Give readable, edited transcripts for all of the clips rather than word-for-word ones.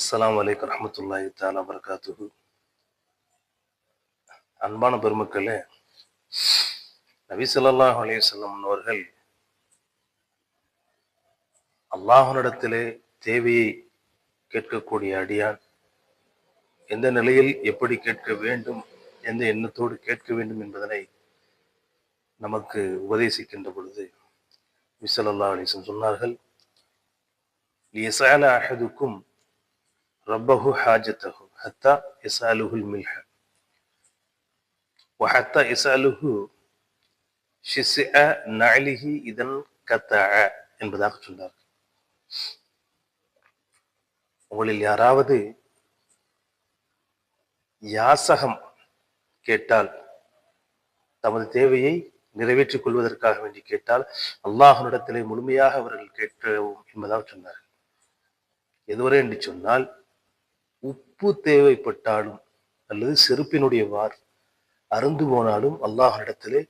அஸ்ஸலாமு அலைக்கும் வரஹ்மத்துல்லாஹி தஆலா வபரகாத்துஹு. அன்பான பெருமக்களே, நபி ஸல்லல்லாஹு அலைஹி வஸல்லம் அவர்கள் அல்லாஹ்விடத்திலே தேவையை கேட்கக்கூடிய அடியான் எந்த நிலையில் எப்படி கேட்க வேண்டும், எந்த எண்ணத்தோடு கேட்க வேண்டும் என்பதனை நமக்கு உபதேசிக்கின்ற பொழுது நபி ஸல்லல்லாஹு அலைஹி வஸல்லம் சொன்னார்கள், லியஸஅல அஹதுக்கும் ரப்பஹு ஹாஜத்தஹு ஹத்தா யஸஅலுஹுல் மில்ஹ வஹத்தா யஸஅலுஹு ஷிஸ்அ நஅலிஹி இதன் கத்தஅ என்பதாக சொன்னார். உங்களில் யாராவது யாசகம் கேட்டால், தமது தேவையை நிறைவேற்றிக் கொள்வதற்காக வேண்டி கேட்டால் அல்லாஹ்விடத்திலே முழுமையாக அவர்கள் கேட்கவும் என்பதாக சொன்னார். எதுவரை என்று சொன்னால், உப்பு தேவைப்பட்டாலும் அல்லது செருப்பினுடைய வார் அருந்து போனாலும் அல்லாஹ்விடத்திலே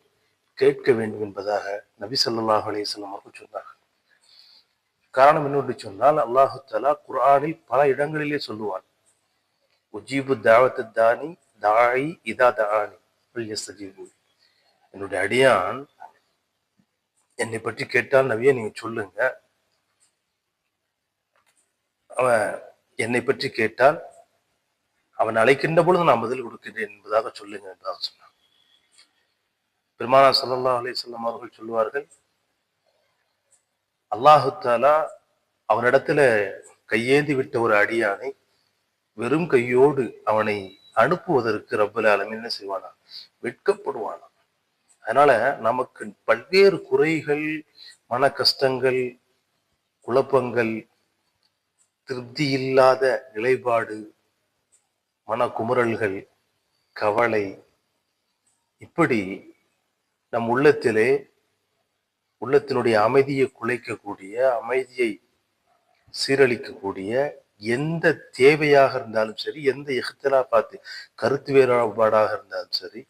கேட்க வேண்டும் என்பதாக நபி ஸல்லல்லாஹு அலைஹி வஸல்லம் அவர்கள் சொன்னார்கள். காரணம் என்னவென்று சொன்னால், அல்லாஹு தஆலா குர்ஆனில் பல இடங்களிலே சொல்லுவான், உஜீபு தாவத் தானி தாயி இதா தானி ஃபல்யஸ்தஜீபு. என்னுடைய அடியான் என்னை பற்றி கேட்டால் நபியே நீங்க சொல்லுங்க, அவன் என்னை பற்றி கேட்டால் அவன் அழைக்கின்ற பொழுது நான் பதில் கொடுக்கிறேன் என்பதாக சொல்லுங்க என்பதாக சொன்னான். பெருமானார் ஸல்லல்லாஹு அலைஹி வஸல்லம் அவர்கள் சொல்லுவார்கள், அல்லாஹு தஆலா அவனிடத்துல கையேந்தி விட்ட ஒரு அடியானை வெறும் கையோடு அவனை அனுப்புவதற்கு ரப்பல் ஆலமீன் என்ன செய்வானா, வெட்கப்படுவானா. அதனால நமக்கு பல்வேறு குறைகள், மன கஷ்டங்கள், குழப்பங்கள், திருப்தி இல்லாத நிலைப்பாடு, மன குமுறல்கள், கவலை, இப்படி நம் உள்ளத்தினுடைய அமைதியை குலைக்கக்கூடிய, அமைதியை சீரழிக்கக்கூடிய எந்த தேவையாக இருந்தாலும் சரி, எந்த இஹ்திலாஃபாத் கருத்து வேறுபாடாக இருந்தாலும் சரி,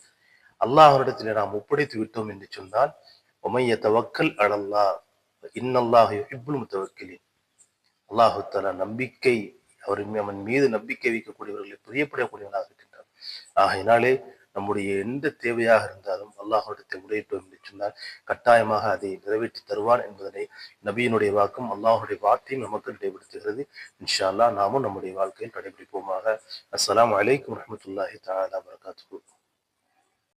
அல்லாஹ்விடத்திலே நாம் ஒப்படைத்து விட்டோம் என்று சொன்னால், உமை யதவக்கல் அலல்லாஹ் இன்னல்லாஹ யுஹிப்புல் முத்தவக்கிலீன். அல்லாஹு தஆலா நம்பிக்கை, அவன் மீது நம்பிக்கை வைக்கக்கூடியவர்களை பிரியப்படக்கூடியவனாக இருக்கின்றார். ஆகையினாலே நம்முடைய எந்த தேவையாக இருந்தாலும் அல்லாஹ்விடத்தை முறையிட்டோம் என்று சொன்னால் கட்டாயமாக அதை நிறைவேற்றி தருவான் என்பதனை நபியினுடைய வாக்கும் அல்லாஹுடைய வார்த்தையும் நமக்கு நினைவுபடுத்துகிறது. இன்ஷா அல்லாஹ் நாமும் நம்முடைய வாழ்க்கையில் கடைபிடிப்போமாக. அஸ்ஸலாமு அலைக்கும் வரஹ்மத்துல்லாஹி தஆலா வபரகாத்துஹு.